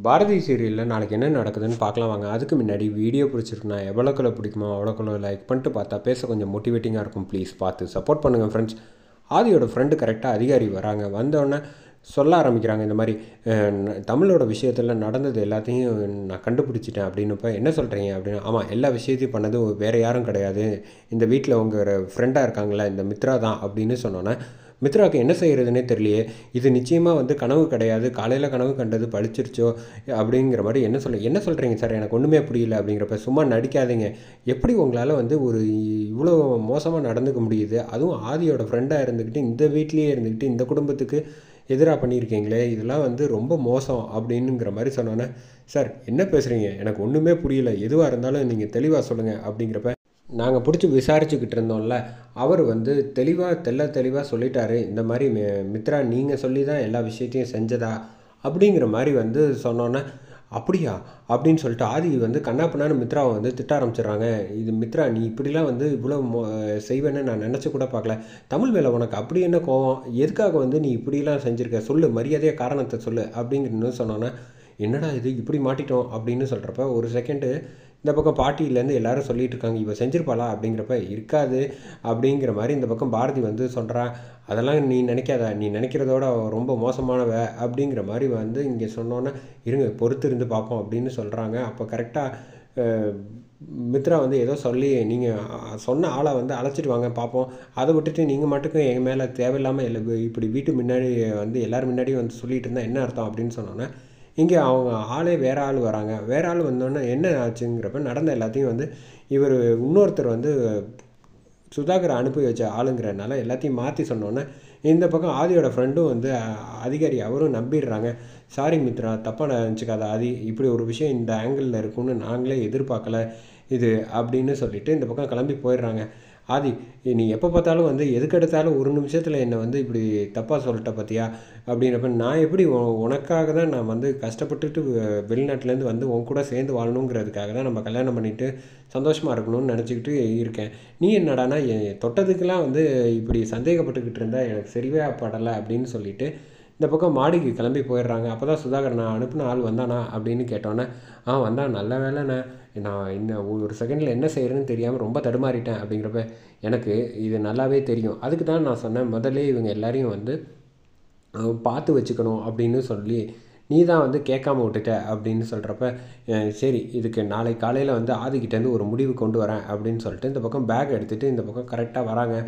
பாரதி சீரியலில் நாளைக்கு என்ன நடக்குதுன்னு பார்க்கலாம் வாங்க. அதுக்கு முன்னாடி வீடியோ பிடிச்சிருக்குண்ணா எவ்வளோக்குள்ள பிடிக்குமோ அவ்வளோக்குள்ள லைக் பண்ணிட்டு பார்த்தா பேச கொஞ்சம் மோட்டிவேட்டிங்காக இருக்கும். ப்ளீஸ் பார்த்து சப்போர்ட் பண்ணுங்கள் ஃப்ரெண்ட்ஸ். ஆதியோட ஃப்ரெண்டு கரெக்டாக அதிகாரி வராங்க. வந்தோடனே சொல்ல ஆரம்பிக்கிறாங்க, இந்த மாதிரி தமிழோட விஷயத்தில் நடந்தது எல்லாத்தையும் நான் கண்டுபிடிச்சிட்டேன் அப்படின்னப்ப என்ன சொல்கிறீங்க அப்படின்னு. ஆமாம், எல்லா விஷயத்தையும் பண்ணது வேறு யாரும் கிடையாது, இந்த வீட்டில் உங்கள் ஃப்ரெண்டாக இருக்காங்களா இந்த மித்ரா தான் அப்படின்னு சொன்னோன்னே மித்ராவுக்கு என்ன செய்கிறதுனே தெரியலையே. இது நிச்சயமாக வந்து கனவு கிடையாது, காலையில் கனவு கண்டது பழிச்சிருச்சோ அப்படிங்கிற மாதிரி என்ன சொல்கிறீங்க சார், எனக்கு ஒன்றுமே புரியல அப்படிங்கிறப்ப சும்மா நடிக்காதீங்க. எப்படி உங்களால் வந்து ஒரு இவ்வளோ மோசமாக நடந்துக்க முடியுது, அதுவும் ஆதியோட ஃப்ரெண்டாக இருந்துக்கிட்டு இந்த வீட்லேயே இருந்துக்கிட்டு இந்த குடும்பத்துக்கு எதிராக பண்ணியிருக்கீங்களே, இதெல்லாம் வந்து ரொம்ப மோசம் அப்படின்னுங்கிற மாதிரி சொன்னோன்னே, சார் என்ன பேசுகிறீங்க, எனக்கு ஒன்றுமே புரியல, எதுவாக இருந்தாலும் நீங்கள் தெளிவாக சொல்லுங்கள் அப்படிங்கிறப்ப நாங்கள் பிடிச்சி விசாரிச்சுக்கிட்டு இருந்தோம்ல, அவர் வந்து தெளிவாக சொல்லிட்டாரு, இந்த மாதிரி மித்ரா நீங்கள் சொல்லி தான் எல்லா விஷயத்தையும் செஞ்சதா அப்படிங்கிற மாதிரி வந்து சொன்னோன்னே, அப்படியா அப்படின்னு சொல்லிட்டு ஆதி வந்து கண்ணாப்பின்னான்னு மித்ராவை வந்து திட்ட ஆரம்பிச்சிடுறாங்க. இது மித்ரா, நீ இப்படிலாம் வந்து இவ்வளோ செய்வேன்னு நான் நினச்சி கூட பார்க்கல. தமிழ் மேலே உனக்கு அப்படி என்ன கோவம், எதுக்காக வந்து நீ இப்படிலாம் செஞ்சுருக்க, சொல்லு, மரியாதையாக காரணத்தை சொல்லு அப்படிங்கிறது சொன்னோன்னே, என்னடா இது இப்படி மாட்டிட்டோம் அப்படின்னு சொல்கிறப்ப ஒரு செகண்டு இந்த பக்கம் பாட்டியிலேருந்து எல்லாரும் சொல்லிகிட்டு இருக்காங்க, இவ செஞ்சிருப்பாளா அப்படிங்கிறப்ப இருக்காது அப்படிங்கிற மாதிரி இந்த பக்கம் பாரதி வந்து சொல்கிறான். அதெல்லாம் நீ நினைக்காத, நீ நினைக்கிறதோட ரொம்ப மோசமானவ அப்படிங்கிற மாதிரி வந்து இங்கே சொன்னோன்னே, இருங்க பொறுத்து இருந்து பார்ப்போம் அப்படின்னு சொல்கிறாங்க. அப்போ கரெக்டாக மித்ரா வந்து ஏதோ சொல்லி, நீங்கள் சொன்ன ஆளை வந்து அழைச்சிட்டு வாங்க பார்ப்போம், அதை விட்டுட்டு நீங்கள் மட்டுக்கும் எங்கள் மேலே தேவையில்லாமல் இப்படி வீட்டு முன்னாடி வந்து எல்லோரும் முன்னாடியும் வந்து சொல்லிகிட்டு இருந்தால் என்ன அர்த்தம் அப்படின்னு சொன்னோன்னே, இங்கே அவங்க ஆளே வேறு ஆள் வராங்க. வேறு ஆள் வந்தோடனே என்ன ஆச்சுங்கிறப்ப நடந்த எல்லாத்தையும் வந்து இவர் இன்னொருத்தர் வந்து சுதாகரை அனுப்பி வச்ச ஆளுங்கிறனால எல்லாத்தையும் மாற்றி சொன்னோன்னே, இந்த பக்கம் ஆதியோட ஃப்ரெண்டும் வந்து அதிகாரி அவரும் நம்பிடுறாங்க. சாரி மித்ரா, தப்பாக நினச்சிக்காத ஆதி, இப்படி ஒரு விஷயம் இந்த ஆங்கிளில் இருக்குன்னு நாங்களே எதிர்பார்க்கல இது அப்படின்னு சொல்லிவிட்டு இந்த பக்கம் கிளம்பி போயிடுறாங்க. ஆதி, நீ எப்போ பார்த்தாலும் வந்து எதுக்கெடுத்தாலும் ஒரு நிமிஷத்தில் என்னை வந்து இப்படி தப்பாக சொல்லிட்ட பார்த்தியா அப்படின்றப்ப, நான் எப்படி உனக்காக தான் நான் வந்து கஷ்டப்பட்டுட்டு வெளிநாட்டிலேருந்து வந்து உன் கூட சேர்ந்து வாழணுங்கிறதுக்காக தான் நம்ம கல்யாணம் பண்ணிவிட்டு சந்தோஷமாக இருக்கணும்னு நினச்சிக்கிட்டு இருக்கேன். நீ என்னடானா தொட்டதுக்கெல்லாம் வந்து இப்படி சந்தேகப்பட்டுக்கிட்டு இருந்தால் எனக்கு சரிவே படலை அப்படின்னு சொல்லிட்டு இந்த பக்கம் மாடிக்கு கிளம்பி போயிடுறாங்க. அப்போ தான் சுதாகர், நான் அனுப்பின ஆள் வந்தானா அப்படின்னு கேட்டோன்னே, வந்தான், நல்ல வேலைண்ணே, நான் இன்னும் ஒரு செகண்டில் என்ன செய்கிறேன்னு தெரியாமல் ரொம்ப தடுமாறிட்டேன் அப்படிங்கிறப்ப, எனக்கு இது நல்லாவே தெரியும், அதுக்கு தான் நான் சொன்னேன் முதல்ல இவங்க எல்லாரையும் வந்து பார்த்து வச்சுக்கணும் அப்படின்னு சொல்லி நீ தான் வந்து கேட்காம விட்டுட்ட அப்படின்னு சொல்கிறப்ப, சரி இதுக்கு நாளை காலையில் வந்து ஆதிக்கிட்டேருந்து ஒரு முடிவு கொண்டு வரேன் அப்படின்னு சொல்லிட்டு இந்த பக்கம் பேக் எடுத்துகிட்டு இந்த பக்கம் கரெக்டாக வராங்க.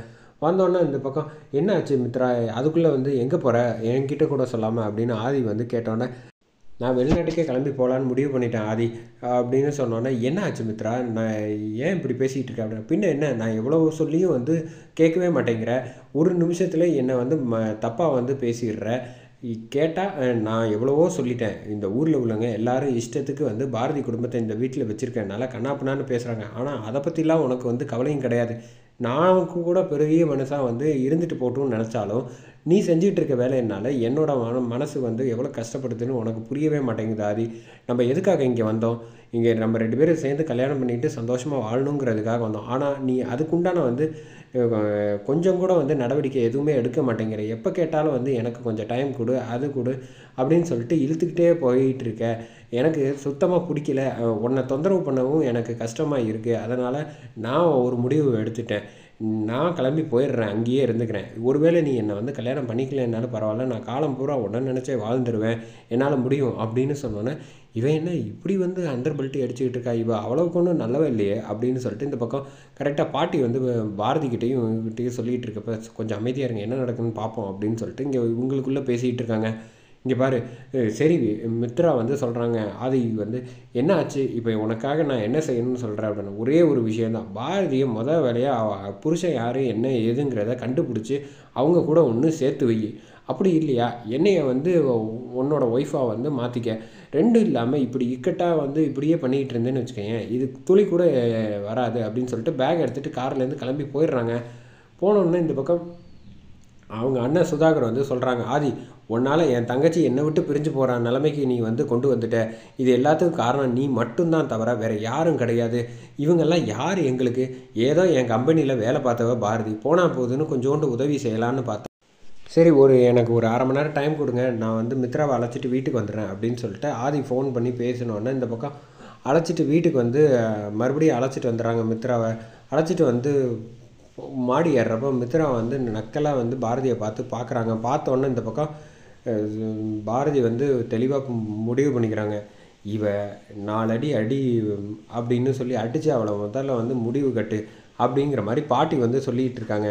வந்தோடனே இந்த பக்கம் என்ன ஆச்சு மித்ரா, அதுக்குள்ளே வந்து எங்கே போகிற, என்கிட்ட கூட சொல்லாமல் அப்படின்னு ஆதி வந்து கேட்டோன்னே, நான் வெளிநாட்டுக்கே கிளம்பி போகலான்னு முடிவு பண்ணிட்டேன் ஆதி அப்படின்னு சொன்னோன்னே, என்ன ஆச்சு மித்ரா, நான் ஏன் இப்படி பேசிகிட்டு இருக்கேன் அப்படின்னா, பின்ன என்ன, நான் எவ்வளோ சொல்லியும் வந்து கேட்கவே மாட்டேங்கிற, ஒரு நிமிஷத்தில் என்னை வந்து தப்பாக வந்து பேசிடுற, கேட்டால் நான் எவ்வளவோ சொல்லிட்டேன், இந்த ஊரில் உள்ளவங்க எல்லாரும் இஷ்டத்துக்கு வந்து பாரதி குடும்பத்தை இந்த வீட்டில் வச்சுருக்கனால கண்ணாப்பின்னான்னு பேசுகிறாங்க, ஆனால் அதை பற்றிலாம் உனக்கு வந்து கவலையும் கிடையாது, நான் கூட பெரிய மனுஷாக வந்து இருந்துட்டு போட்டுன்னு நினச்சாலும் நீ செஞ்சுட்டு இருக்க வேலையினால என்னோட மனசு வந்து எவ்வளோ கஷ்டப்படுதுன்னு உனக்கு புரியவே மாட்டேங்குது ஆதி. நம்ம எதுக்காக இங்கே வந்தோம், இங்கே நம்ம 2 பேரும் சேர்ந்து கல்யாணம் பண்ணிட்டு சந்தோஷமாக வாழணுங்கிறதுக்காக வந்தோம், ஆனால் நீ அதுக்குண்டான வந்து கொஞ்சம் கூட வந்து நடவடிக்கை எதுவுமே எடுக்க மாட்டேங்கிற, எப்போ கேட்டாலும் வந்து எனக்கு கொஞ்சம் டைம் கொடு, அது கொடு அப்படின்னு சொல்லிட்டு இழுத்துக்கிட்டே போயிட்டுருக்க, எனக்கு சுத்தமாக பிடிக்கல, உன்னை தொந்தரவு பண்ணவும் எனக்கு கஷ்டமாக இருக்குது, அதனால் நான் ஒரு முடிவு எடுத்துட்டேன், நான் கிளம்பி போயிடுறேன், அங்கேயே இருந்துக்கிறேன், ஒருவேளை நீ என்னை வந்து கல்யாணம் பண்ணிக்கலைன்னாலும் பரவாயில்ல, நான் காலம் பூரா உடனே நினச்சே வாழ்ந்துடுவேன், என்னால் முடியும் அப்படின்னு சொன்னோன்னே, இவன் என்ன இப்படி வந்து அண்டர் பெல்ட்டி அடிச்சுக்கிட்டு இருக்கா, அவ்வளவுக்கு ஒன்றும் நல்லவே இல்லையே அப்படின்னு சொல்லிட்டு இந்த பக்கம் கரெக்டாக பாட்டி வந்து பாரதிக்கிட்டையும் இவங்ககிட்டையும் சொல்லிகிட்டு இருக்கப்ப, கொஞ்சம் அமைதியாக இருங்க, என்ன நடக்குதுன்னு பார்ப்போம் அப்படின்னு சொல்லிட்டு இங்கே இவங்களுக்குள்ளே பேசிகிட்டு இருக்காங்க. இங்கே பாரு, சரி மித்ரா வந்து சொல்கிறாங்க, ஆதி வந்து என்ன ஆச்சு, இப்போ உனக்காக நான் என்ன செய்யணும்னு சொல்கிறேன் அப்படின்னு, ஒரே ஒரு விஷயந்தான், பாரதியை வேலையாக புருஷன் யார் என்ன ஏதுங்கிறத கண்டுபிடிச்சி அவங்க கூட ஒன்று சேர்த்து வை, அப்படி இல்லையா என்னைய வந்து உன்னோட ஒய்ஃபாக வந்து மாற்றிக்க, ரெண்டும் இல்லாமல் இப்படி இக்கட்டாக வந்து இப்படியே பண்ணிக்கிட்டு இருந்தேன்னு வச்சுக்கோங்க, இது துளி கூட வராது அப்படின்னு சொல்லிட்டு பேக் எடுத்துகிட்டு கார்லேருந்து கிளம்பி போயிடுறாங்க. போனோடனே இந்த பக்கம் அவங்க அண்ணன் சுதாகர் வந்து சொல்கிறாங்க, ஆதி உன்னால் என் தங்கச்சி என்னை விட்டு பிரிஞ்சு போகிற நிலைமைக்கு நீ வந்து கொண்டு வந்துட்ட, இது எல்லாத்துக்கும் காரணம் நீ மட்டும்தான் தவிர வேறு யாரும் கிடையாது, இவங்கெல்லாம் யார் எங்களுக்கு, ஏதோ என் கம்பெனியில் வேலை பார்த்தவ பாரதி, போனால் போகுதுன்னு கொஞ்சோண்டு உதவி செய்யலான்னு பார்த்தா சரி எனக்கு ஒரு அரை மணி நேரம் டைம் கொடுங்க, நான் வந்து மித்ராவை அழைச்சிட்டு வீட்டுக்கு வந்துடுறேன் அப்படின்னு சொல்லிட்டு ஆதி ஃபோன் பண்ணி பேசினோன்னே இந்த பக்கம் அழைச்சிட்டு வீட்டுக்கு வந்து மறுபடியும் அழைச்சிட்டு வந்துடுறாங்க மித்ராவை. அழைச்சிட்டு வந்து மாடி ஏறுறப்போ மித்ரா வந்து நக்கலாக வந்து பாரதியை பார்க்குறாங்க. பார்த்தோன்னே இந்த பக்கம் பாரதி வந்து தெளிவாக முடிவு பண்ணிக்கிறாங்க, இவ 4 அடி அடி அப்படின்னு சொல்லி அடித்து அவளை முதல்ல வந்து முடிவு கட்டு அப்படிங்கிற மாதிரி பாட்டி வந்து சொல்லிகிட்டு இருக்காங்க.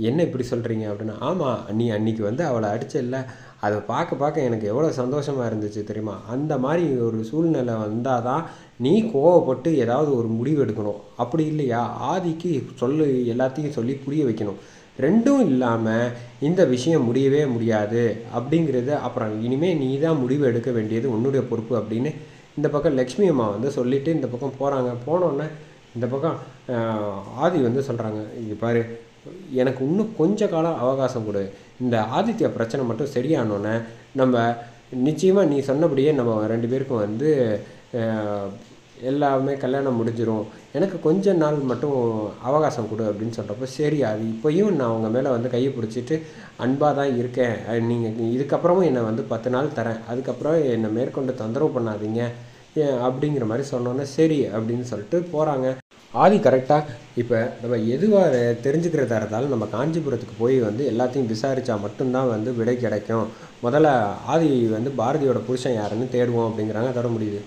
என்ன இப்படி சொல்கிறீங்க அப்படின்னா, ஆமாம் நீ அன்றைக்கி வந்து அவளை அடிச்சல்ல, அதை பார்க்க எனக்கு எவ்வளோ சந்தோஷமாக இருந்துச்சு தெரியுமா. அந்த மாதிரி ஒரு சூழ்நிலை வந்தால் தான் நீ கோவப்பட்டு ஏதாவது ஒரு முடிவு எடுக்கணும். அப்படி இல்லையா ஆதிக்கு எல்லாத்தையும் சொல்லி புரிய வைக்கணும். ரெண்டும் இல்லாமல் இந்த விஷயம் முடியவே முடியாது அப்படிங்கிறது, அப்புறம் இனிமேல் நீ தான் முடிவு எடுக்க வேண்டியது உன்னுடைய பொறுப்பு அப்படின்னு இந்த பக்கம் லக்ஷ்மி அம்மா வந்து சொல்லிவிட்டு இந்த பக்கம் போகிறாங்க. போனோடனே இந்த பக்கம் ஆதி வந்து சொல்கிறாங்க, இங்கே பாரு, எனக்கு இன்னும் கொஞ்ச காலம் அவகாசம் கொடு, இந்த ஆதித்யா பிரச்சனை மட்டும் சரியானோன்னே நம்ம நிச்சயமாக நீ சொன்னபடியே நம்ம 2 பேருக்கும் வந்து எல்லாமே கல்யாணம் முடிஞ்சிடும், எனக்கு கொஞ்ச நாள் மட்டும் அவகாசம் கொடு அப்படின்னு சொல்கிறப்போ, சரி அது இப்போயும் நான் உங்கள் மேலே வந்து கையை பிடிச்சிட்டு அன்பாக தான் இருக்கேன், நீங்கள் இதுக்கப்புறமும் என்னை வந்து 10 நாள் தரேன், அதுக்கப்புறம் என்னை மேற்கொண்டு தொந்தரவு பண்ணாதீங்க அப்படிங்கிற மாதிரி சொன்னோன்னே சரி அப்படின்னு சொல்லிட்டு போகிறாங்க. ஆதி கரெக்டாக இப்போ நம்ம எதுவாக தெரிஞ்சுக்கிறதா இருந்தாலும் நம்ம காஞ்சிபுரத்துக்கு போய் வந்து எல்லாத்தையும் விசாரித்தா மட்டும்தான் வந்து விடை கிடைக்கும். முதல்ல ஆதி வந்து பாரதியோட புருஷன் யாருன்னு தேடுவோம் அப்படிங்கிறாங்க. அதோட முடியுது.